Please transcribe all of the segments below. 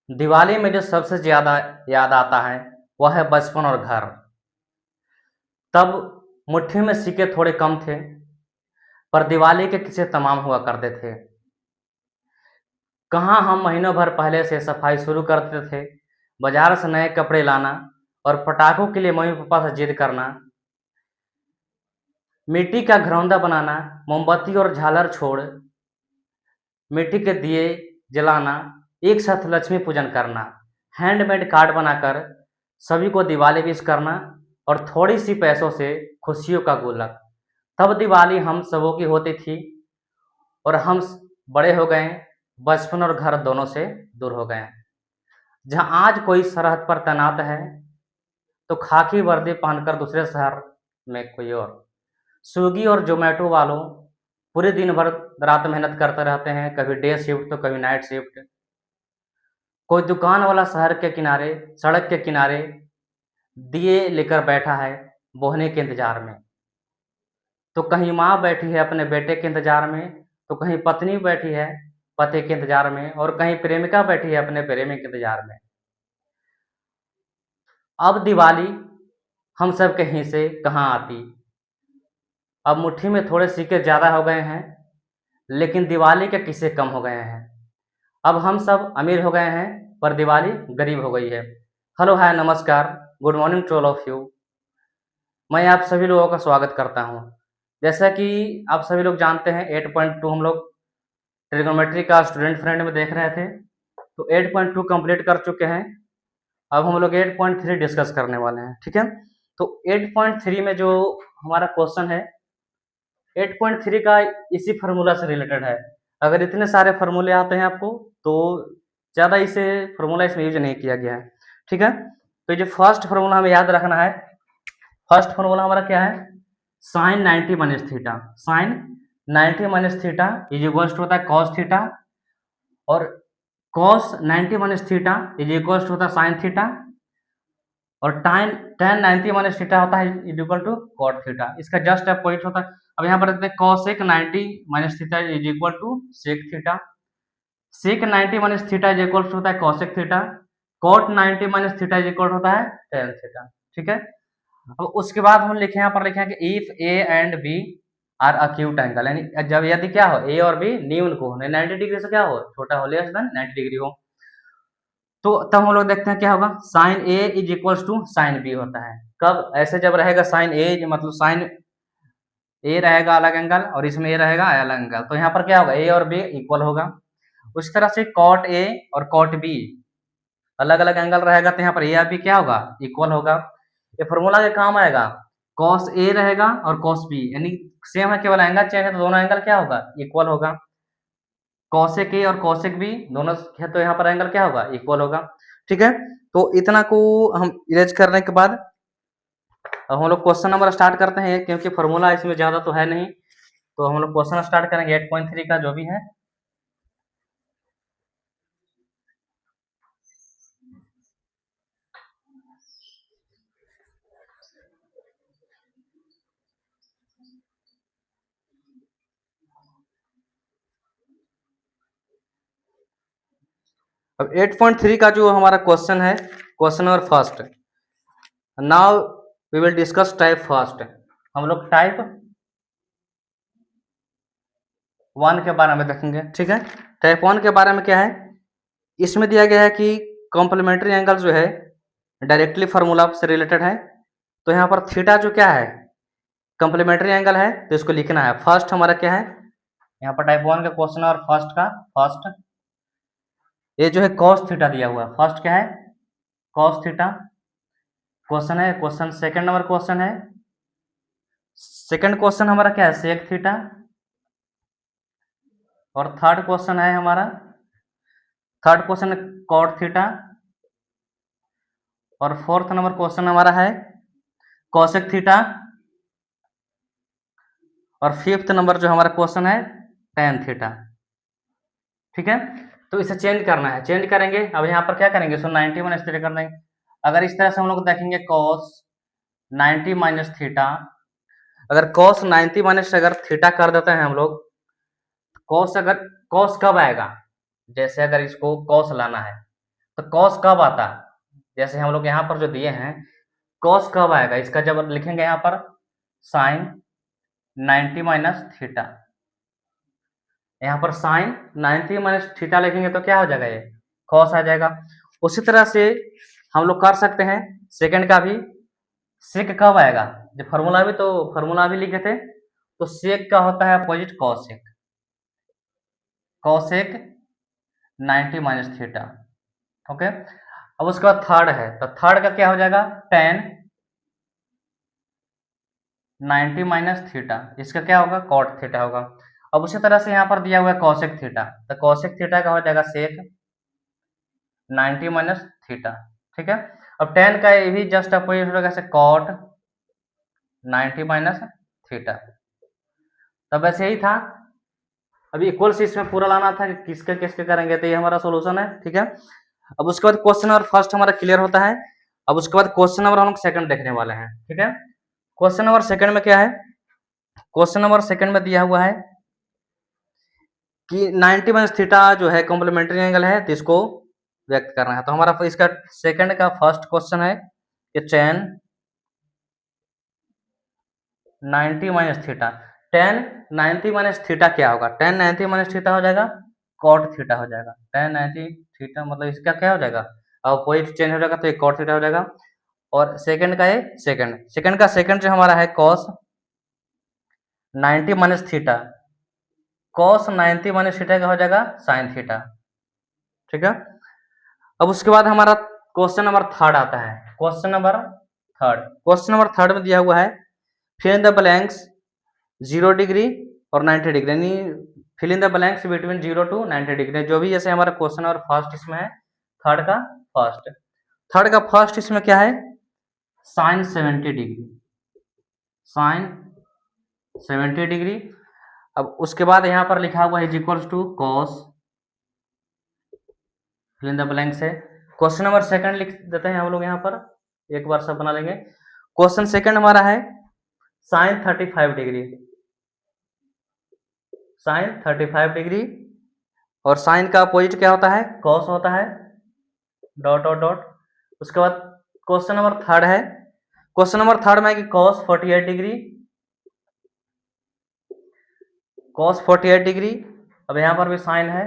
दिवाली में जो सबसे ज़्यादा याद आता है वह है बचपन और घर। तब मुट्ठी में सिक्के थोड़े कम थे, पर दिवाली के किस्से तमाम हुआ करते थे। कहाँ हम महीनों भर पहले से सफाई शुरू करते थे, बाजार से नए कपड़े लाना और पटाखों के लिए मम्मी-पापा से जिद करना, मिट्टी का घरौंदा बनाना, मोमबत्ती और झालर छोड़ मिट्टी के दिए जलाना, एक साथ लक्ष्मी पूजन करना, हैंडमेड कार्ड बनाकर सभी को दिवाली विश करना और थोड़ी सी पैसों से खुशियों का गुल्लक। तब दिवाली हम सबों की होती थी और हम बड़े हो गए, बचपन और घर दोनों से दूर हो गए। जहाँ आज कोई सरहद पर तैनात है, तो खाकी वर्दी पहनकर दूसरे शहर में कोई और। स्विगी और जोमेटो वालों पूरे दिन भर रात मेहनत करते रहते हैं, कभी डे शिफ्ट तो कभी नाइट शिफ्ट। कोई दुकान वाला शहर के किनारे, सड़क के किनारे दिए लेकर बैठा है बोहने के इंतजार में। तो कहीं माँ बैठी है अपने बेटे के इंतजार में, तो कहीं पत्नी बैठी है पति के इंतजार में, और कहीं प्रेमिका बैठी है अपने प्रेमी के इंतजार में। अब दिवाली हम सब कहीं से कहाँ आती। अब मुट्ठी में थोड़े सिक्के ज़्यादा हो गए हैं, लेकिन दिवाली के किस्से कम हो गए हैं। अब हम सब अमीर हो गए हैं, पर दिवाली गरीब हो गई है। हेलो, हाय, नमस्कार, good morning to all of you. मैं आप सभी लोगों का स्वागत करता हूँ। जैसा कि आप सभी लोग जानते हैं, 8.2 हम लोग ट्रिग्नोमेट्री का स्टूडेंट फ्रेंड में देख रहे थे, तो 8.2 कंप्लीट कर चुके हैं। अब हम लोग 8.3 डिस्कस करने वाले हैं, ठीक है। तो 8.3 में जो हमारा क्वेश्चन है, 8.3 का इसी फार्मूला से रिलेटेड है। अगर इतने सारे फार्मूले आते हैं आपको, तो ज़्यादा इसे फार्मूला इसमें यूज नहीं किया गया है, ठीक है। तो जो फर्स्ट फार्मूला हमें याद रखना है, फर्स्ट फार्मूला हमारा क्या है, sine 90 minus theta. Sine 90 minus theta is equals to होता है कॉस थीटा, और cos 90 minus theta is equals to होता है साइन थीटा, और tan 90 माइनस थीटा होता है is equal to cot theta. इसका जस्ट अपोजिट होता है। अब यहाँ पर देखते हैं cosec 90 minus theta is equal to sec theta. Sec 90 minus theta is equal to होता है cosec theta. Cot 90 minus theta is equal होता है टेन थीटा, ठीक है। अब उसके बाद हम लिखे यहाँ पर लिखे हैं कि if A and B are acute angle, यानी जब यदि क्या हो, ए और बी न्यून को 90 डिग्री से क्या हो, छोटा हो, लेस देन 90 डिग्री हो, तो तब हम लोग देखते हैं क्या होगा, sine A is equals to sine B होता है। कब? ऐसे जब रहेगा साइन ए, मतलब साइन ए रहेगा अलग एंगल और इसमें ए रहेगा अलग एंगल, तो यहाँ पर क्या होगा, ए और बी इक्वल होगा। उस तरह से कॉट ए और कॉट बी अलग अलग एंगल रहेगा, तो यहाँ पर ए और बी क्या होगा, इक्वल होगा। ये फॉर्मूला के काम आएगा, कॉस ए रहेगा और कॉस बी, यानी सेम है, केवल एंगल चेंज है, तो दोनों एंगल क्या होगा, इक्वल होगा। कॉसेक ए और कॉसेक बी दोनों है, तो यहाँ पर एंगल क्या होगा, इक्वल होगा, ठीक है। तो इतना को हम इरेज करने के बाद अब हम लोग क्वेश्चन नंबर स्टार्ट करते हैं, क्योंकि फॉर्मूला इसमें ज़्यादा तो है नहीं, तो हम लोग क्वेश्चन स्टार्ट करेंगे 8.3 का जो भी है। अब 8.3 का जो हमारा क्वेश्चन है, question number first, now we will discuss type first. हम लोग टाइप 1 के बारे में देखेंगे, ठीक है। टाइप 1 के बारे में क्या है, इसमें दिया गया है कि कॉम्प्लीमेंट्री एंगल जो है डायरेक्टली फार्मूला से रिलेटेड है। तो यहाँ पर थीटा जो क्या है, कॉम्प्लीमेंट्री एंगल है, तो इसको लिखना है। फर्स्ट हमारा क्या है, यहाँ पर टाइप 1 का क्वेश्चन और फर्स्ट का फर्स्ट, ये जो है कॉस थीटा दिया हुआ है। फर्स्ट क्या है, कॉस थीटा क्वेश्चन है। क्वेश्चन सेकंड नंबर क्वेश्चन है, सेकंड क्वेश्चन हमारा क्या है, सेक थीटा। और थर्ड क्वेश्चन है हमारा, थर्ड क्वेश्चन कॉट थीटा। और फोर्थ नंबर क्वेश्चन हमारा है कॉसेक थीटा। और फिफ्थ नंबर जो हमारा क्वेश्चन है टेन थीटा, ठीक है। तो इसे चेंज करना है, चेंज करेंगे। अब यहाँ पर क्या करेंगे, सो 90 माइनस थीटा कर देंगे। अगर इस तरह से हम लोग देखेंगे कॉस 90 माइनस थीटा, अगर कॉस 90 माइनस अगर थीटा कर देते हैं हम लोग, कॉस अगर कॉस कब आएगा, जैसे अगर इसको कॉस लाना है तो कॉस कब आता है, जैसे हम लोग यहाँ पर जो दिए हैं कॉस कब आएगा, इसका जब लिखेंगे यहाँ पर साइन 90 माइनस थीटा, यहाँ पर साइन 90 माइनस थीटा लिखेंगे तो क्या हो जाएगा, ये कॉस आ जाएगा। उसी तरह से हम लोग कर सकते हैं सेकंड का भी। सेक कब आएगा, जो फार्मूला भी लिखे थे, तो सेक का होता है opposite cosec, cosec 90 minus theta. Okay, अब उसके बाद थर्ड है, तो थर्ड का क्या हो जाएगा, टेन 90 माइनस थीटा, इसका क्या होगा, कॉट थीटा होगा। अब उसी तरह से यहाँ पर दिया हुआ है कॉसेक थीटा, तो कॉसेक थीटा का हो जाएगा सेक 90 माइनस थीटा। ठीक है, अब टेन का ये भी जस्ट अपोजिट हो जाएगा कॉट 90 माइनस थीटा। तब ऐसे ही था, अभी इक्वल्स इसमें पूरा लाना था कि किसके किसके करेंगे, तो ये हमारा सोल्यूशन है। ठीक है, अब उसके बाद क्वेश्चन नंबर फर्स्ट हमारा क्लियर होता है। अब उसके बाद क्वेश्चन नंबर हम लोग सेकंड देखने वाले हैं। ठीक है, क्वेश्चन नंबर सेकंड में क्या है, क्वेश्चन नंबर सेकंड में दिया हुआ है कि 90 माइनस थीटा जो है कॉम्प्लीमेंट्री एंगल है, तो इसको व्यक्त करना है। तो हमारा इसका सेकंड का फर्स्ट क्वेश्चन है कि ten 90 minus theta, ten 90 minus theta क्या होगा, टेन 90 माइनस थीटा हो जाएगा कॉट थीटा हो जाएगा। टेन 90 थीटा मतलब इसका क्या हो जाएगा, अब पॉइंट चेंज हो जाएगा तो ये कॉट थीटा हो जाएगा। और सेकंड का है सेकंड का सेकंड जो हमारा है cos 90 minus theta, cos 90 minus theta का हो जाएगा साइन थीटा। ठीक है, अब उसके बाद हमारा क्वेश्चन नंबर थर्ड आता है। क्वेश्चन नंबर थर्ड में दिया हुआ है fill in the blanks 0 degree और 90 डिग्री, यानी fill in the blanks between 0 to 90 degree, जो भी जैसे हमारा क्वेश्चन नंबर फर्स्ट इसमें है, थर्ड का फर्स्ट इसमें क्या है, साइन 70 डिग्री, साइन 70 डिग्री। अब उसके बाद यहाँ पर लिखा हुआ है is equals to cos, fill in the blanks है। क्वेश्चन नंबर सेकंड लिख देते हैं हम लोग यहाँ पर, एक बार सब बना लेंगे। क्वेश्चन सेकंड हमारा है साइन 35 डिग्री, साइन 35 डिग्री, और साइन का अपोजिट क्या होता है, कॉस होता है, डॉट डॉट डॉट। उसके बाद क्वेश्चन नंबर थर्ड है, क्वेश्चन नंबर थर्ड में कि कॉस 48 डिग्री, कॉस 48 डिग्री, अब यहाँ पर भी साइन है,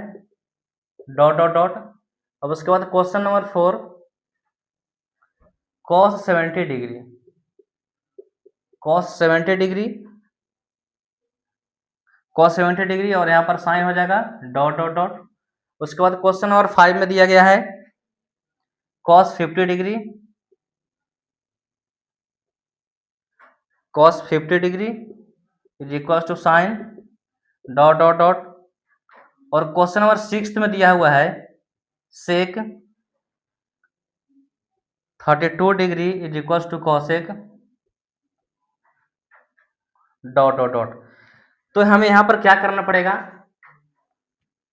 डॉट डॉट डॉट। अब उसके बाद question number 4 cos 70 degree, cos 70 degree, cos 70 degree, और यहाँ पर साइन हो जाएगा डॉट डॉट डॉट। उसके बाद क्वेश्चन नंबर 5 में दिया गया है cos 50 degree, cos 50 degree is equal to sine dot dot dot. और क्वेश्चन नंबर 6 में दिया हुआ है sec 32 degree is equal to cosec dot dot dot. तो हमें यहाँ पर क्या करना पड़ेगा,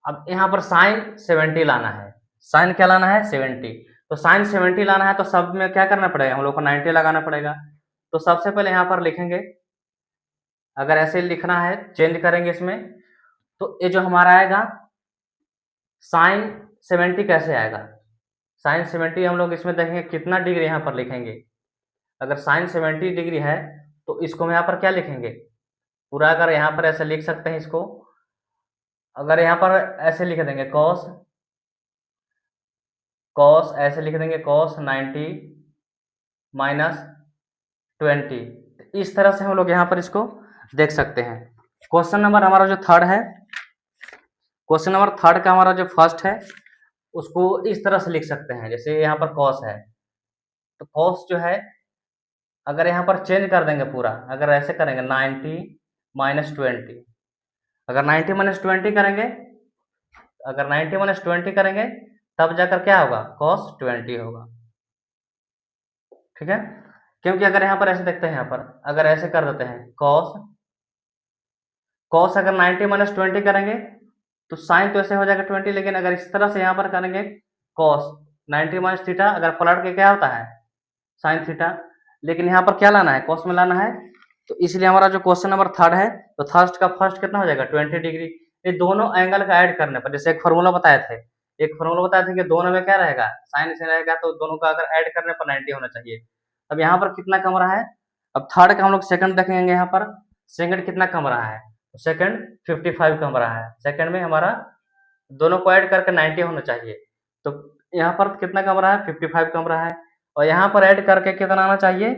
अब यहाँ पर साइन 70 लाना है, साइन क्या लाना है 70, तो साइन 70 लाना है तो सब में क्या करना पड़ेगा, हम लोग को 90 लगाना पड़ेगा। तो सबसे पहले यहाँ पर लिखेंगे, अगर ऐसे लिखना है चेंज करेंगे इसमें, तो ये जो हमारा आएगा साइन 70 कैसे आएगा, साइन 70 हम लोग इसमें देखेंगे कितना डिग्री यहाँ पर लिखेंगे। अगर साइन 70 डिग्री है तो इसको हम यहाँ पर क्या लिखेंगे पूरा, अगर यहाँ पर ऐसे लिख सकते हैं इसको, अगर यहाँ पर ऐसे लिख देंगे कॉस, कॉस ऐसे लिख देंगे कॉस 90 माइनस 20, इस तरह से हम लोग यहाँ पर इसको देख सकते हैं। क्वेश्चन नंबर हमारा जो थर्ड है, क्वेश्चन नंबर थर्ड का हमारा जो फर्स्ट है उसको इस तरह से लिख सकते हैं, जैसे यहाँ पर कॉस है, तो कॉस जो है अगर यहाँ पर चेंज कर देंगे पूरा, अगर ऐसे करेंगे 90 माइनस 20, अगर 90 माइनस 20 करेंगे, अगर 90 माइनस 20 करेंगे तब जाकर क्या होगा, कॉस 20 होगा। ठीक है, क्योंकि अगर यहाँ पर ऐसे देखते हैं, यहाँ पर अगर ऐसे कर देते हैं कॉस, कॉस अगर 90 माइनस 20 करेंगे तो साइन तो ऐसे हो जाएगा 20, लेकिन अगर इस तरह से यहाँ पर करेंगे कॉस 90 माइनस थीटा, अगर पलट के क्या होता है साइन थीटा, लेकिन यहाँ पर क्या लाना है, कॉस में लाना है, तो इसलिए हमारा जो क्वेश्चन नंबर थर्ड है, तो थर्स्ट का फर्स्ट कितना हो जाएगा 20 डिग्री। ये दोनों एंगल का ऐड करने पर, जैसे एक फॉर्मूला बताए थे, एक फॉर्मूला बताया था कि दोनों में क्या रहेगा, साइन से रहेगा, तो दोनों का अगर ऐड करने पर 90 होना चाहिए। अब यहाँ पर कितना कम रहा है, अब थर्ड का हम लोग सेकंड देखेंगे, यहाँ पर सेकंड कितना कम रहा है, सेकंड 55 कम रहा है। सेकंड में हमारा दोनों को ऐड करके 90 होना चाहिए, तो यहाँ पर कितना कम रहा है, 55 कम रहा है, और यहाँ पर ऐड करके कितना आना चाहिए,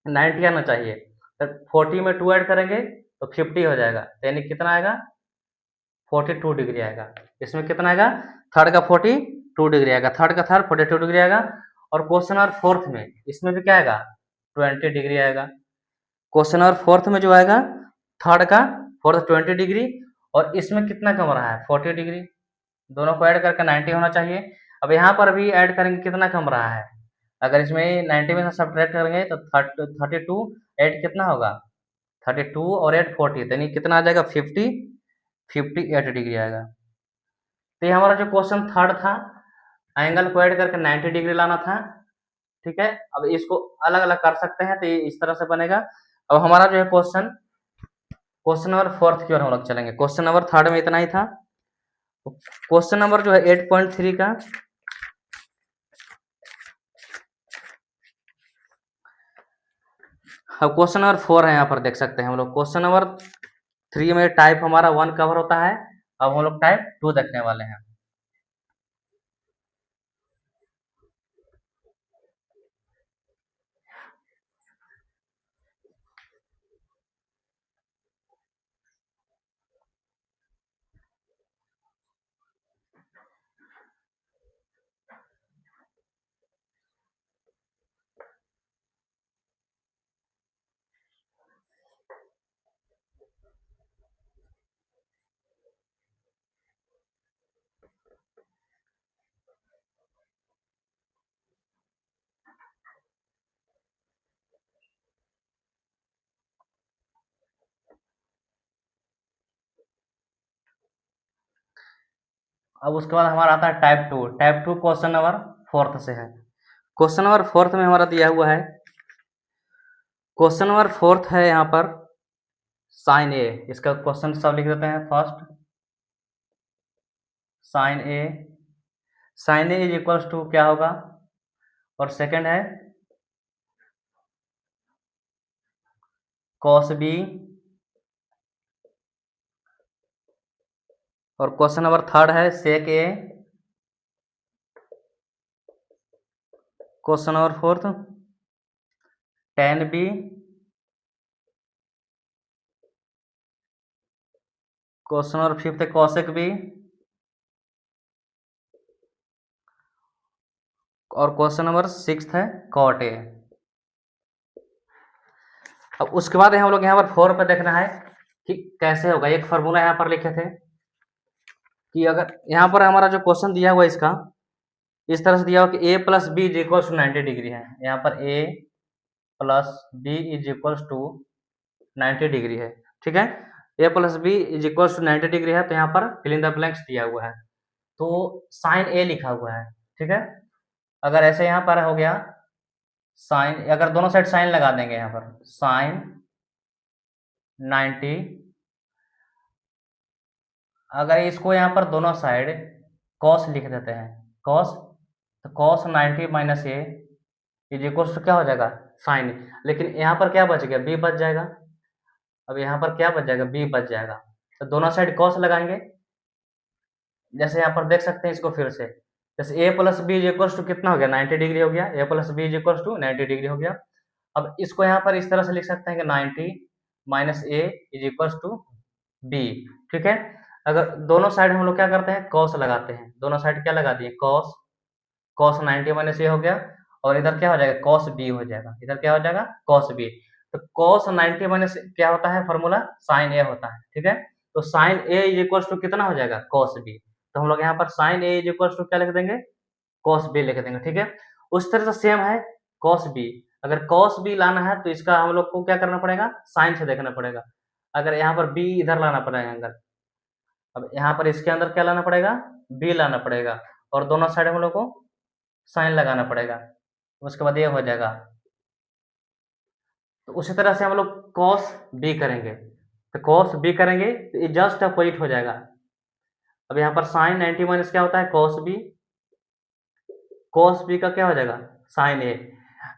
90 आना चाहिए। तो 40 में 2 ऐड करेंगे तो 50 हो जाएगा, यानी कितना आएगा, 42 डिग्री आएगा। इसमें कितना आएगा, थर्ड का 42 डिग्री आएगा, थर्ड का थर्ड 42 डिग्री आएगा। और क्वेश्चन नंबर फोर्थ में इसमें भी क्या आएगा, 20 डिग्री आएगा। क्वेश्चन नंबर फोर्थ में जो आएगा, थर्ड का फोर्थ 20 डिग्री, और इसमें कितना कम रहा है, 40 डिग्री। दोनों को ऐड करके 90 होना चाहिए। अब यहाँ पर भी ऐड करेंगे, कितना कम रहा है, अगर इसमें 90 में से सब्ट्रैक्ट करेंगे तो 32, 8 कितना होगा, 32 और 8 40, यानी कितना आ जाएगा, 58 डिग्री आएगा। तो ये हमारा जो क्वेश्चन थर्ड था, एंगल को ऐड करके 90 डिग्री लाना था, ठीक है। अब इसको अलग अलग कर सकते हैं, तो ये इस तरह से बनेगा। अब हमारा जो है क्वेश्चन नंबर फोर्थ की ओर हम लोग चलेंगे। क्वेश्चन नंबर थर्ड में इतना ही था। क्वेश्चन नंबर जो है 8.3 का, अब क्वेश्चन नंबर 4 है, यहाँ पर देख सकते हैं हम लोग। क्वेश्चन नंबर 3 में टाइप हमारा 1 कवर होता है, अब हम लोग टाइप 2 देखने वाले हैं। अब उसके बाद हमारा आता है type 2। Type 2 question number fourth से है। क्वेश्चन नंबर फोर्थ में हमारा दिया हुआ है, क्वेश्चन नंबर फोर्थ है यहाँ पर साइन ए। इसका क्वेश्चन सब लिख देते हैं। First sine A, sine A is equals to क्या होगा, और सेकंड है कॉस बी, और क्वेश्चन नंबर थर्ड है sec A. Question number fourth tan B, question number fifth है कॉसेक बी, और क्वेश्चन नंबर सिक्स्थ है कॉट ए। अब उसके बाद हम लोग यहाँ पर 4 पे देखना है कि कैसे होगा। एक फार्मूला यहाँ पर लिखे थे कि अगर यहाँ पर हमारा जो क्वेश्चन दिया हुआ है इसका इस तरह से दिया हुआ कि A plus B is equal to 90 degree है। यहाँ पर A plus B is equal to 90 degree है, ठीक है। A plus B is equal to 90 degree है, तो यहाँ पर फिल इन द ब्लैंक्स दिया हुआ है, तो साइन ए लिखा हुआ है, ठीक है। अगर ऐसे यहाँ पर हो गया साइन, अगर दोनों साइड साइन लगा देंगे, यहाँ पर साइन 90, अगर इसको यहाँ पर दोनों साइड कॉस लिख देते हैं, कॉस, तो cos 90 minus A is equal to क्या हो जाएगा, साइन। लेकिन यहाँ पर क्या बच गया, बी बच जाएगा। अब यहाँ पर क्या बच जाएगा, बी बच जाएगा, तो दोनों साइड कॉस लगाएंगे। जैसे यहाँ पर देख सकते हैं इसको फिर से, जैसे A plus B is equal to कितना हो गया, 90 डिग्री हो गया। A plus B is equal to 90 degree हो गया। अब इसको यहाँ पर इस तरह से लिख सकते हैं कि 90 minus A is equal to B, ठीक है। अगर दोनों साइड हम लोग क्या करते हैं, कॉस लगाते हैं। दोनों साइड क्या लगा दिए, कॉस, कॉस 90 माइनस ए हो गया, और इधर क्या हो जाएगा, कॉस बी हो जाएगा। इधर क्या हो जाएगा, कॉस बी। तो कॉस 90 माइनस क्या होता है, फॉर्मूला साइन ए होता है, ठीक है। तो sine A is equal to कितना हो जाएगा, कॉस बी। तो हम लोग यहाँ पर sine A is equal to क्या लिख देंगे, कॉस बी लिख देंगे, ठीक है। उस तरह से सेम है कॉस बी। अगर कॉस बी लाना है तो इसका हम लोग को क्या करना पड़ेगा, साइन से देखना पड़ेगा। अगर यहाँ पर बी इधर लाना पड़ेगा अंदर, अब यहाँ पर इसके अंदर क्या लाना पड़ेगा, बी लाना पड़ेगा, और दोनों साइड हम लोग को साइन लगाना पड़ेगा। उसके बाद ये हो जाएगा। तो उसी तरह से हम लोग कॉस बी करेंगे, तो कॉस बी करेंगे तो ये जस्ट अपोजिट हो जाएगा। अब यहाँ पर साइन 90 माइनस क्या होता है, कॉस बी। कॉस बी का क्या हो जाएगा, साइन ए।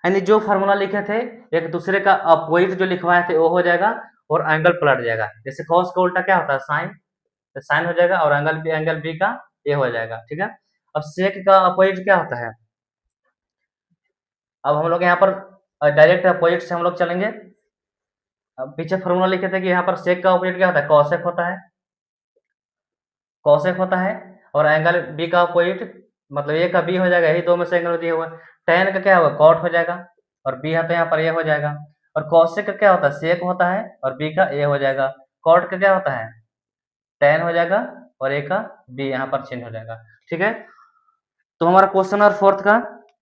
यानी जो फार्मूला लिखे थे एक दूसरे का अपोजिट जो लिखवाए थे वो हो जाएगा और एंगल पलट जाएगा। जैसे कॉस का उल्टा क्या होता है, साइन, तो साइन हो जाएगा और एंगल बी का ए हो जाएगा। ठीक है, अब सेक का अपोजिट क्या होता है। अब हम लोग यहाँ पर डायरेक्ट अपोजिट से हम लोग चलेंगे। अब पीछे फॉर्मूला लिखे थे कि यहाँ पर सेक का अपोजिट क्या होता है, कॉसेक होता है। कॉसेक होता है और एंगल बी का अपोजिट मतलब ए का बी हो जाएगा, यही दो में से एंगल दिया हुआ है। टेन का क्या होगा, कॉट हो जाएगा और बी है तो यहाँ पर ए हो जाएगा। और कॉसेक का क्या होता है, सेक होता है और बी का ए हो जाएगा। कॉट का क्या होता है, टेन हो जाएगा और ए का बी यहाँ पर चेंज हो जाएगा। ठीक है, तो हमारा क्वेश्चन नंबर 4 का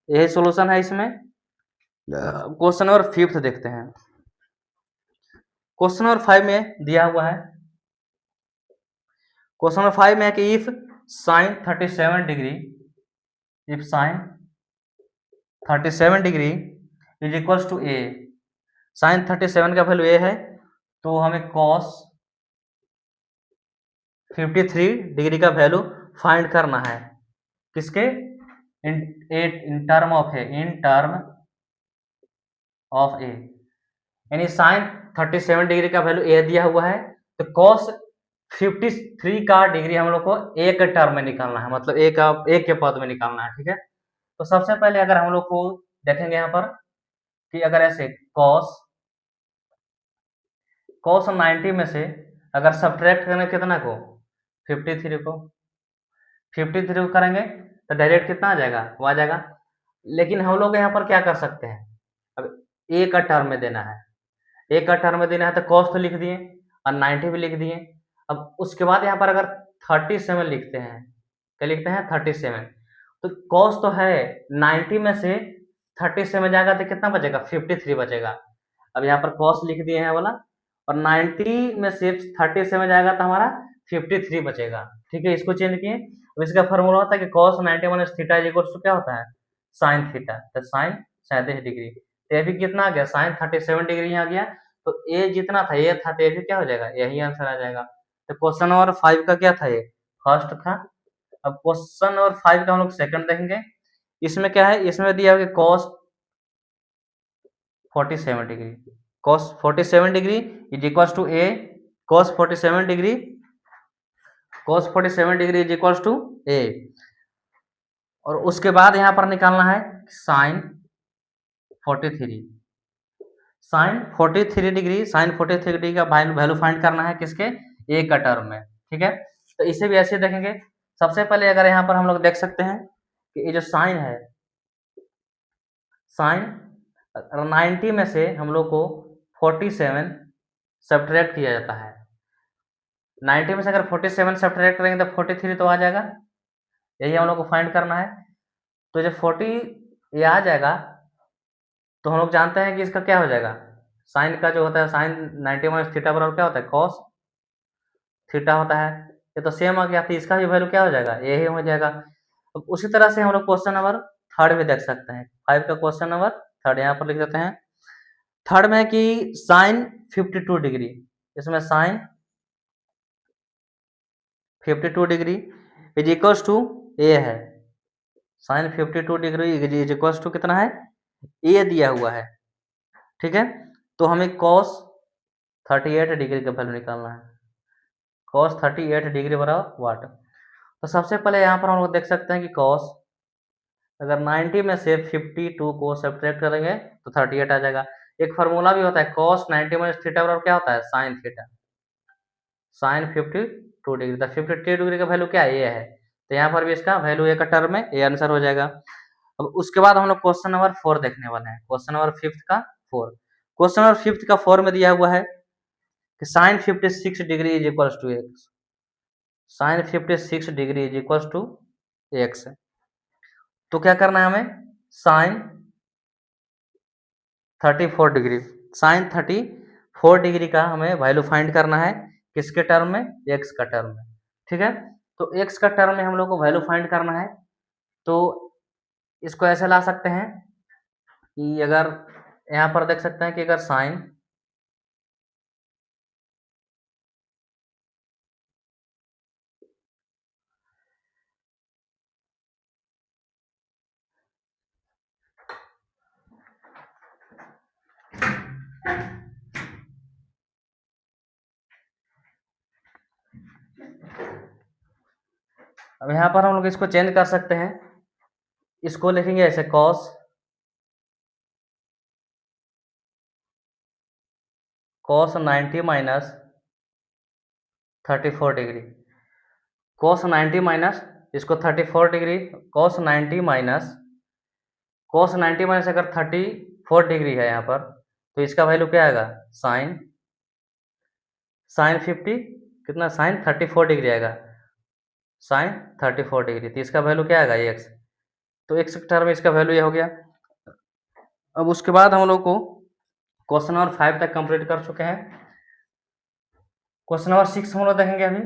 यही सॉल्यूशन है। इसमें क्वेश्चन नंबर 5 देखते हैं। क्वेश्चन नंबर 5 में दिया हुआ है, क्वेश्चन नंबर 5 में है कि if sine 37 degree, if sine 37 degree is equals to A, sine 37 का वैल्यू ए है तो हमें कॉस 53 डिग्री का वैल्यू फाइंड करना है। किसके, in term of A, in term of A. यानी साइन 37 डिग्री का वैल्यू ए दिया हुआ है तो कॉस 53 का डिग्री हम लोग को एक टर्म में निकालना है, मतलब एक के पद में निकालना है। ठीक है, तो सबसे पहले अगर हम लोग को देखेंगे यहाँ पर कि अगर ऐसे कॉस 90 में से अगर सब्ट्रैक्ट करें कितना को, 53 को, 53 को करेंगे तो डायरेक्ट कितना आ जाएगा, वो आ जाएगा। लेकिन हम लोग यहाँ पर क्या कर सकते हैं, अब ए का टर्म में देना है, ए का टर्म में देना है तो कॉस तो लिख दिए और 90 भी लिख दिए। अब उसके बाद यहाँ पर अगर 37 लिखते हैं, क्या लिखते हैं, 37, तो कॉस तो है 90 में से 37 जाएगा तो कितना बचेगा, 53 बचेगा। अब यहाँ पर कॉस लिख दिए हैं वाला और 90 में से 37 जाएगा तो हमारा 53 बचेगा। ठीक है, इसको चेंज किए। अब इसका फॉर्मूला होता है कि cos 90 minus theta is equal to क्या होता है, साइन थीटा, तो साइन 37 डिग्री। तो ये भी कितना आ गया, साइन 37 डिग्री आ गया। तो ए जितना था ये था तो ये भी क्या हो जाएगा, यही आंसर आ जाएगा। तो क्वेश्चन नंबर 5 का क्या था, ये फर्स्ट था। अब क्वेश्चन नंबर 5 का हम लोग सेकंड देखेंगे। इसमें क्या है, इसमें दिया हुआ cos 47 degree, cos 47 degree is equals to A, cos 47 degree, cos 47 degree is equals to A. और उसके बाद यहाँ पर निकालना है sine 43, sine 43 degree, sine 43 degree का वैल्यू फाइंड करना है किसके, ए का टर्म में। ठीक है, तो इसे भी ऐसे देखेंगे। सबसे पहले अगर यहाँ पर हम लोग देख सकते हैं कि ये जो साइन है, साइन 90 में से हम लोग को 47 सब्ट्रैक्ट किया जाता है। 90 में से अगर 47 सब्ट्रैक्ट करेंगे तो 43 तो आ जाएगा, यही हम लोग को फाइंड करना है। तो जब 40 ये आ जाएगा तो हम लोग जानते हैं कि इसका क्या हो जाएगा, साइन का जो होता है साइन 90 माइनस थीटा बराबर क्या होता है, कॉस थीटा होता है। ये तो सेम आ गया, तो इसका भी वैल्यू क्या हो जाएगा, यही हो जाएगा। अब उसी तरह से हम लोग क्वेश्चन नंबर 3 भी देख सकते हैं। 5 का क्वेश्चन नंबर 3 यहाँ पर लिख देते हैं। 3 में कि साइन 52 डिग्री, इसमें sine 52 degree is equals to A है, sine 52 degree is equals to कितना है, ए दिया हुआ है। ठीक है, तो हमें कॉस 38 डिग्री का वैल्यू निकालना है, कॉस 38 डिग्री बराबर वाट। तो सबसे पहले यहाँ पर हम लोग देख सकते हैं कि कॉस अगर 90 में से 52 को सब्ट्रैक्ट करेंगे तो 38 आ जाएगा। एक फार्मूला भी होता है कॉस 90 माइनस थीटा बराबर क्या होता है, साइन थीटा, साइन 52 डिग्री, तो 52 डिग्री का वैल्यू क्या है, ये है। तो यहाँ पर भी इसका वैल्यू ए का टर्म में ये आंसर हो जाएगा। अब उसके बाद हम लोग क्वेश्चन नंबर 4 देखने वाले हैं। क्वेश्चन नंबर 5 का 4, क्वेश्चन नंबर 5 का 4 में दिया हुआ है कि sine 56 degree is equals to X, sine 56 degree is equals to X. तो क्या करना है हमें, साइन 34 डिग्री, साइन 34 डिग्री का हमें वैल्यू फाइंड करना है किसके टर्म में, एक्स का टर्म में। ठीक है, तो एक्स का टर्म में हम लोग को वैल्यू फाइंड करना है। तो इसको ऐसे ला सकते हैं कि अगर यहाँ पर देख सकते हैं कि अगर साइन अब यहाँ पर हम लोग इसको चेंज कर सकते हैं, इसको लिखेंगे ऐसे cos 90 minus 34 degree, cos 90 minus इसको 34 डिग्री, cos 90 माइनस अगर 34 डिग्री है यहाँ पर, तो इसका वैल्यू क्या आएगा, साइन 50 कितना, साइन 34 डिग्री आएगा, साइन 34 डिग्री, तो इसका वैल्यू क्या आएगा, एक्स। तो एक्स के टर्म में इसका वैल्यू ये हो गया। अब उसके बाद हम लोग को क्वेश्चन नंबर 5 तक कंप्लीट कर चुके हैं। क्वेश्चन नंबर 6 हम लोग देखेंगे अभी।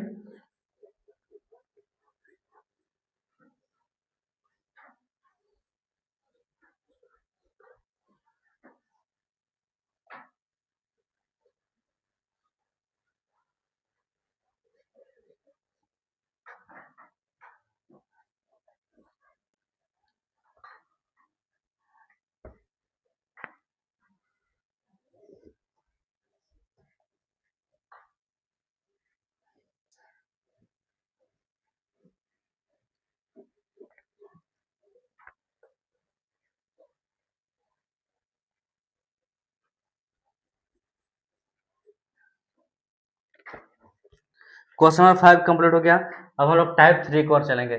क्वेश्चन नंबर 5 कंप्लीट हो गया। अब हम लोग टाइप 3 की ओर चलेंगे।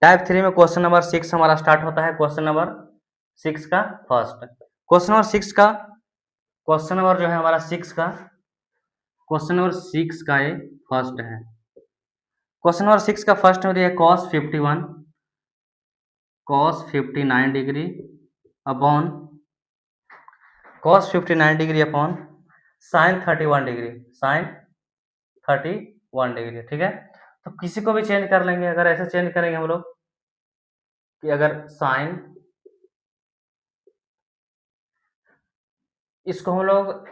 टाइप 3 में क्वेश्चन नंबर 6 हमारा स्टार्ट होता है। क्वेश्चन नंबर 6 का फर्स्ट, क्वेश्चन नंबर 6 का क्वेश्चन नंबर जो है हमारा 6 का क्वेश्चन नंबर 6 का ये फर्स्ट है। क्वेश्चन नंबर 6 का फर्स्ट में दिया cos 51 cos 59 degree upon cos 59 degree upon sine 31 degree, sine 31 degree, ठीक है। तो किसी को भी चेंज कर लेंगे, अगर ऐसे चेंज करेंगे हम लोग कि अगर साइन, इसको हम लोग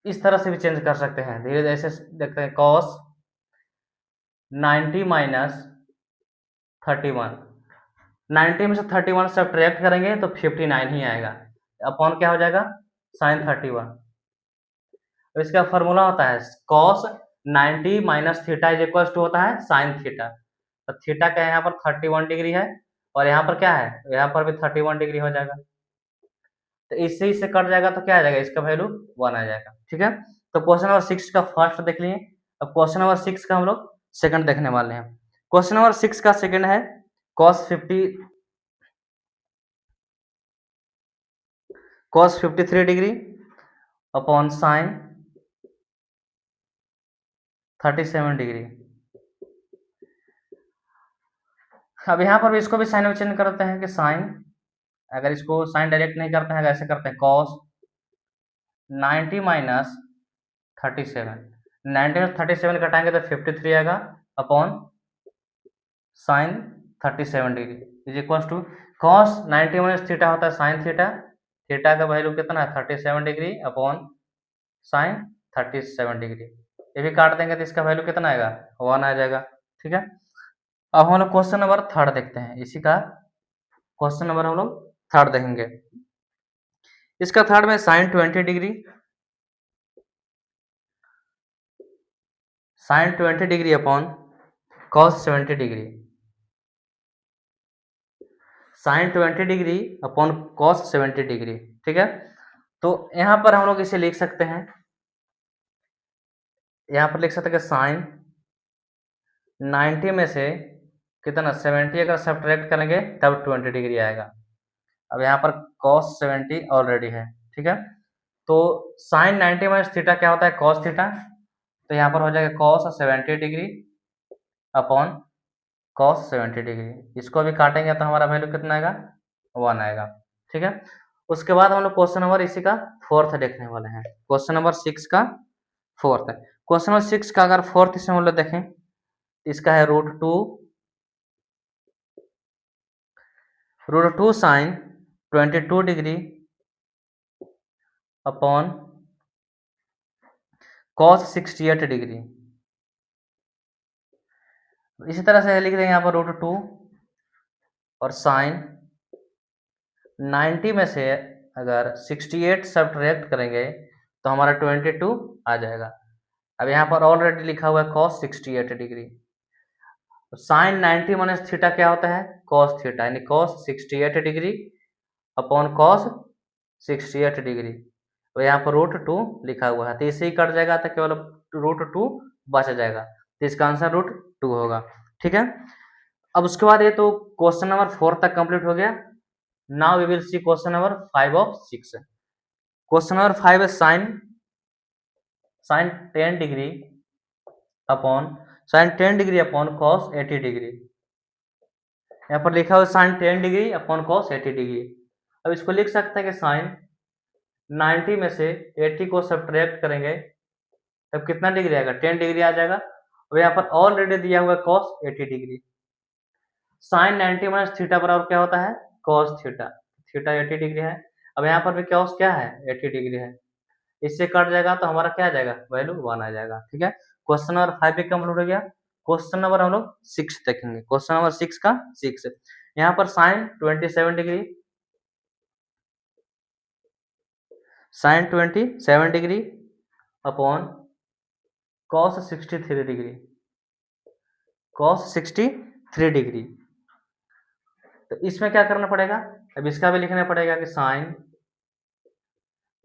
इस तरह से भी चेंज कर सकते हैं, धीरे धीरे ऐसे देखते हैं, cos 90 माइनस 31, 90 में से 31 सब्ट्रैक्ट करेंगे तो 59 ही आएगा, अपॉन क्या हो जाएगा, साइन 31। तो इसका फॉर्मूला होता है cos 90 minus theta is equal to होता है साइन थीटा। तो थीटा का यहाँ पर 31 डिग्री है और यहाँ पर क्या है, यहाँ पर भी 31 डिग्री हो जाएगा। तो इससे कट जाएगा तो क्या आ जाएगा, इसका वैल्यू 1 आ जाएगा, ठीक है। तो क्वेश्चन नंबर 6 का फर्स्ट देख लिए। अब क्वेश्चन नंबर 6 का हम लोग सेकंड देखने वाले हैं। क्वेश्चन नंबर 6 का सेकंड है cos 53 degree upon sine 37 degree. अब यहाँ पर भी इसको भी साइन में चेंज करते हैं कि साइन, अगर इसको साइन डायरेक्ट नहीं करते हैं, ऐसे करते हैं cos 90 माइनस 37, 90 में 37 घटाएंगे तो 53 आएगा upon sine 37 degree is equal to cos 90 minus theta होता है साइन थीटा, थीटा का वैल्यू कितना है 37 डिग्री अपॉन साइन 37 डिग्री। ये भी काट देंगे तो इसका वैल्यू कितना आएगा, 1 आ जाएगा, ठीक है। अब हम लोग क्वेश्चन नंबर 3 देखते हैं। इसी का क्वेश्चन नंबर हम लोग 3 देखेंगे। इसका 3 में sine 20 degree, sine 20 degree upon cos 70 degree, sine 20 degree upon cos 70 degree, ठीक है। तो यहाँ पर हम लोग इसे लिख सकते हैं, यहाँ पर लिख सकते हैं कि साइन 90 में से कितना 70 अगर सब्ट्रैक्ट करेंगे तब 20 डिग्री आएगा। अब यहाँ पर cos 70 ऑलरेडी है, ठीक है। तो साइन 90 माइनस थीटा क्या होता है, cos थीटा, तो यहाँ पर हो जाएगा cos 70 degree upon cos 70 degree. इसको भी काटेंगे तो हमारा वैल्यू कितना आएगा, 1 आएगा, ठीक है। उसके बाद हम लोग क्वेश्चन नंबर इसी का फोर्थ देखने वाले हैं। क्वेश्चन नंबर 6 का फोर्थ है। क्वेश्चन नंबर 6 का अगर फोर्थ इसमें हम लोग देखें, इसका है √2 sine 22 degree upon cos 68 degree. इसी तरह से लिख देंगे यहाँ पर √2 और साइन 90 में से अगर 68 सब्ट्रैक्ट करेंगे तो हमारा 22 आ जाएगा। अब यहाँ पर ऑलरेडी लिखा हुआ है cos 68 degree. Sine 90 minus theta क्या होता है? cos थीटा, यानी cos 68 degree upon cos 68 degree. और यहाँ पर √2 लिखा हुआ है, तो इसे ही कट जाएगा, तो केवल √2 बच जाएगा, तो इसका आंसर √2 होगा। ठीक है, अब उसके बाद ये तो क्वेश्चन नंबर 4 तक कंप्लीट हो गया। Now we will see question number 5 of 6। Question number 5 है sine 10 degree upon cos 80 degree. यहाँ पर लिखा हुआ sine 10 degree upon cos 80 degree. अब इसको लिख सकते हैं कि साइन 90 में से 80 को सब्ट्रैक्ट करेंगे तब कितना डिग्री आएगा? 10 डिग्री आ जाएगा। और यहाँ पर ऑलरेडी दिया हुआ है cos 80 degree. Sine 90 minus theta बराबर क्या होता है? cos theta. थीटा 80 डिग्री है। अब यहाँ पर भी cos क्या है? 80 डिग्री है। इससे कट जाएगा तो हमारा क्या आ जाएगा? वैल्यू 1 आ जाएगा। ठीक है, क्वेश्चन नंबर 5 भी कंप्लीट हो गया। क्वेश्चन नंबर हम लोग 6 देखेंगे। क्वेश्चन नंबर 6 का 6 यहाँ पर sine 27 degree upon cos 63 degree, cos 63 degree. तो इसमें क्या करना पड़ेगा? अब इसका भी लिखना पड़ेगा कि साइन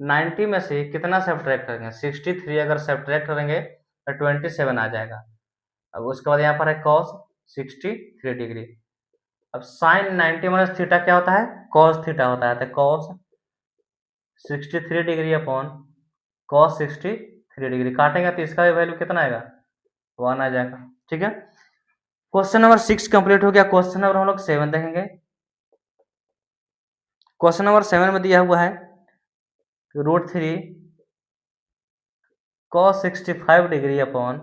90 में से कितना सब्ट्रैक्ट करेंगे? 63 अगर सब्ट्रैक्ट करेंगे तो 27 आ जाएगा। अब उसके बाद यहाँ पर है cos 63 डिग्री। अब साइन 90 माइनस थीटा क्या होता है? cos थीटा होता है, तो cos 63 degree upon cos 63 degree काटेंगे तो इसका भी वैल्यू कितना आएगा? 1 आ जाएगा। ठीक है, क्वेश्चन नंबर 6 कंप्लीट हो गया। क्वेश्चन नंबर हम लोग 7 देखेंगे। क्वेश्चन नंबर 7 में दिया हुआ है √3 cos 65 degree upon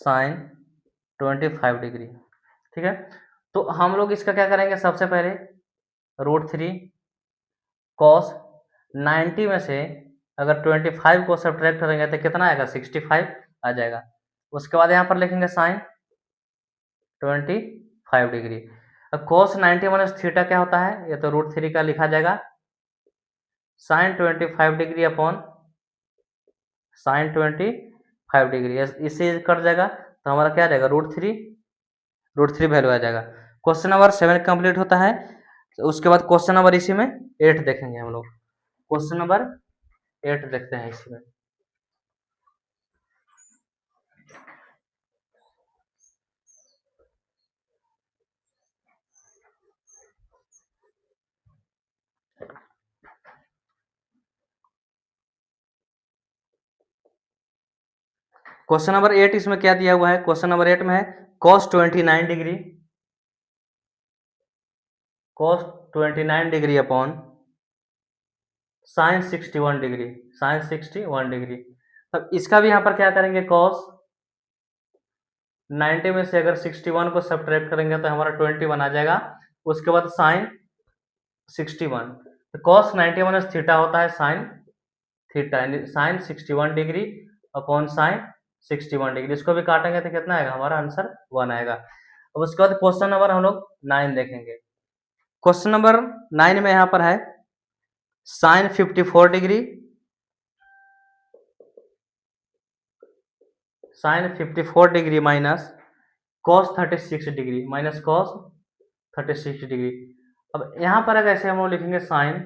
sine 25 degree. ठीक है, तो हम लोग इसका क्या करेंगे? सबसे पहले √3 cos 90 में से अगर 25 को सब्ट्रैक्ट करेंगे तो कितना आएगा? 65 आ जाएगा। उसके बाद यहाँ पर लिखेंगे साइन 25 डिग्री। अब cos 90 माइनस थीटा क्या होता है? ये तो √3 का लिखा जाएगा sine 25 degree upon sine 25 degree. इससे कट जाएगा तो हमारा क्या आ जाएगा? √3 वैल्यू आ जाएगा। क्वेश्चन नंबर 7 कंप्लीट होता है। तो उसके बाद क्वेश्चन नंबर इसी में 8 देखेंगे हम लोग। क्वेश्चन नंबर 8 देखते हैं इसमें। क्वेश्चन नंबर 8 इसमें क्या दिया हुआ है? क्वेश्चन नंबर 8 में है cos 29 degree, cos 29 degree upon sine 61 degree, sine 61 degree. अब इसका भी यहाँ पर क्या करेंगे? cos 90 में से अगर 61 को सब्ट्रैक्ट करेंगे तो हमारा 21 आ जाएगा। उसके बाद साइन 61, तो cos 90 माइनस थीटा होता है साइन थीटा, यानी sine 61 degree upon sine 61 degree. इसको भी काटेंगे तो कितना आएगा? हमारा आंसर 1 आएगा। अब उसके बाद क्वेश्चन नंबर हम लोग 9 देखेंगे। क्वेश्चन नंबर 9 में यहाँ पर है sine 54 degree, sine 54 degree minus cos 36 degree, minus cos 36 degree. अब यहाँ पर अगर ऐसे हम लोग लिखेंगे साइन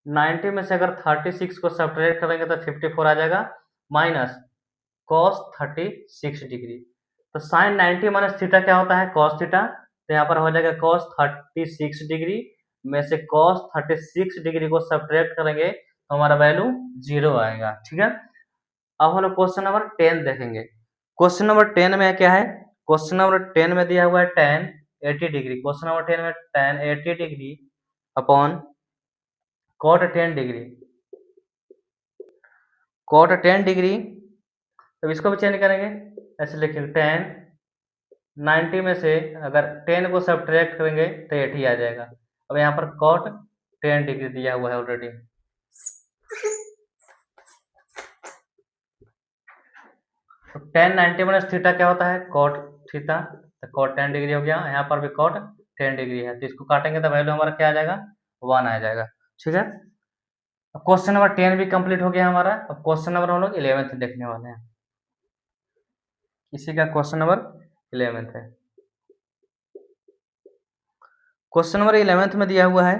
90 में से अगर 36 को सब्ट्रैक्ट करेंगे तो 54 आ जाएगा, माइनस cos 36 डिग्री। तो साइन 90 माइनस थीटा क्या होता है? cos theta. तो यहाँ पर हो जाएगा cos 36 डिग्री में से cos 36 डिग्री को सब्ट्रैक्ट करेंगे तो हमारा वैल्यू 0 आएगा। ठीक है, अब हम लोग क्वेश्चन नंबर 10 देखेंगे। क्वेश्चन नंबर 10 में क्या है? क्वेश्चन नंबर 10 में दिया हुआ है tan 80 डिग्री। क्वेश्चन नंबर 10 में tan 80 degree upon cot 10 degree, cot 10 degree. तो इसको भी चेंज करेंगे, ऐसे लिखेंगे tan 90 में से अगर 10 को सब्ट्रैक्ट करेंगे तो 80 आ जाएगा। अब यहाँ पर cot 10 डिग्री दिया हुआ है ऑलरेडी। तो tan 90 माइनस थीटा क्या होता है? cot थीटा, तो cot 10 डिग्री हो गया। यहाँ पर भी cot 10 डिग्री है, तो इसको काटेंगे तो वैल्यू हमारा क्या आ जाएगा? 1 आ जाएगा। ठीक है, क्वेश्चन नंबर 10 भी कंप्लीट हो गया हमारा। अब क्वेश्चन नंबर हम लोग 11th देखने वाले हैं। इसी का क्वेश्चन नंबर 11th है। क्वेश्चन नंबर 11th में दिया हुआ है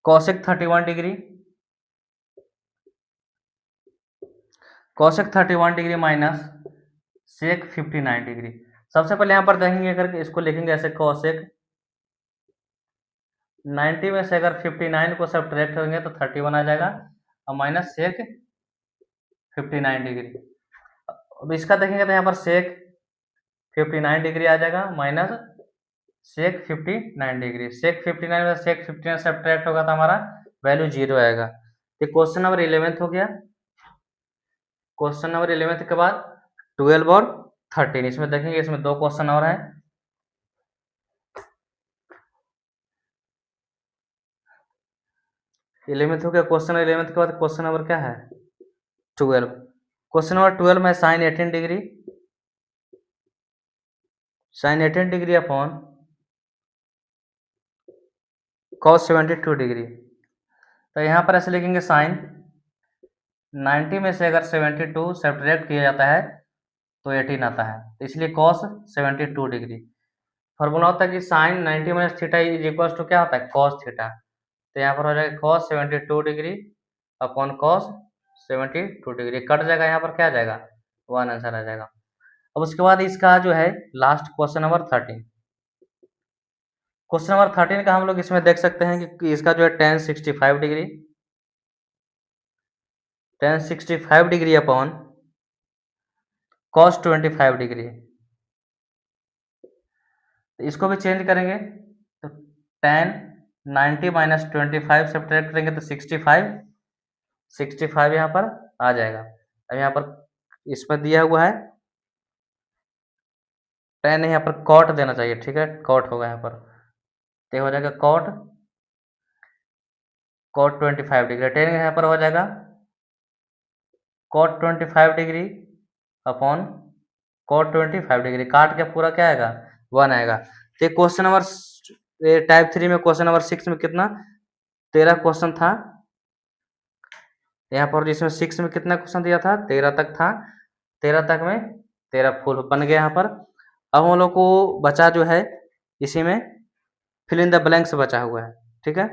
cosec 31 degree, cosec 31 degree minus sec 59 degree. सबसे पहले यहाँ पर देखेंगे, अगर इसको लिखेंगे ऐसे cosec 90 में से अगर 59 को सब्ट्रैक्ट करेंगे तो 31 आ जाएगा, और माइनस sec 59 डिग्री। अब इसका देखेंगे तो यहाँ पर sec 59 डिग्री आ जाएगा माइनस sec 59 डिग्री। sec 59 में sec 59 सब्ट्रैक्ट होगा तो हमारा वैल्यू 0 आएगा। तो क्वेश्चन नंबर 11th हो गया। क्वेश्चन नंबर 11th के बाद 12 और 13 इसमें देखेंगे, इसमें 2 क्वेश्चन और है। इलेवेंथ हो गया। क्वेश्चन 11th के बाद क्वेश्चन नंबर क्या है 12। क्वेश्चन नंबर 12 में sine 18 degree, sine 18 degree upon cos 72 degree. तो यहाँ पर ऐसे लिखेंगे साइन 90 में से अगर 72 सब्ट्रैक्ट किया जाता है तो 18 आता है, तो इसलिए cos 72 डिग्री। फॉर्मूला होता है कि sine 90 minus theta is equal to क्या होता है cos थीटा। तो यहाँ पर हो जाएगा cos 72 degree upon cos 72 degree, cut जाएगा, यहाँ पर क्या आ जाएगा 1 आंसर आ जाएगा। अब उसके बाद इसका जो है last question number 13। Question number 13 का हम लोग इसमें देख सकते हैं कि इसका जो है tan 65 degree, tan 65 degree upon cos 25 degree. तो इसको भी चेंज करेंगे तो tan 90 माइनस 25 सब्ट्रैक्ट करेंगे तो 65 यहाँ पर आ जाएगा। अब यहाँ पर इसमें दिया हुआ है tan, यहाँ पर cot देना चाहिए, ठीक है, cot होगा यहाँ पर, तो हो जाएगा cot 25 डिग्री। tan यहाँ पर हो जाएगा cot 25 degree upon cot 25 degree, काट के पूरा क्या आएगा 1 आएगा। तो क्वेश्चन नंबर टाइप 3 में, क्वेश्चन नंबर 6 में कितना 13 क्वेश्चन था यहाँ पर, जिसमें 6 में कितना क्वेश्चन दिया था 13 तक था, 13 तक में 13 फुल बन गया यहाँ पर। अब हम लोग को बचा जो है इसी में फिल इन द ब्लैंक्स बचा हुआ है, ठीक है।